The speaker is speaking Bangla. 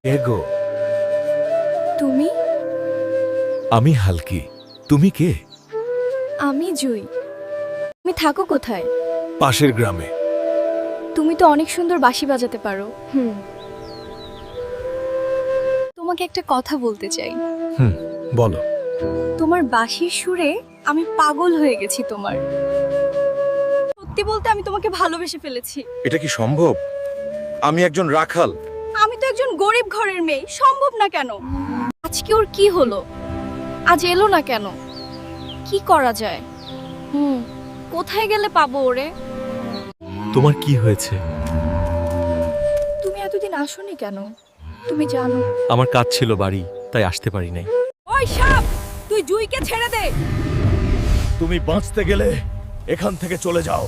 এগো। তুমি? আমি হালকি। তুমি কে? আমি জুই। তুমি থাকো কোথায়? পাশের গ্রামে। তুমি তো অনেক সুন্দর বাঁশি বাজাতে পারো। তোমাকে একটা কথা বলতে চাই। বলো। তোমার বাঁশির সুরে আমি পাগল হয়ে গেছি তোমার। সত্যি বলতে আমি তোমাকে ভালোবেসে ফেলেছি। এটা কি সম্ভব? আমি একজন রাখাল। আমি তো একজন গরিব ঘরের মেয়ে, সম্ভব না কেন? আজকে ওর কি হলো? আজ এলো না কেন? কি করা যায়? কোথায় গেলে পাবো ওরে? তোমার কি হয়েছে? তুমি এতদিন আসোনি কেন? তুমি জানো আমার কাজ ছিল বাড়ি, তাই আসতে পারি নাই। ওই সাপ, তুই জুইকে ছেড়ে দে। তুমি বাঁচতে গেলে এখান থেকে চলে যাও।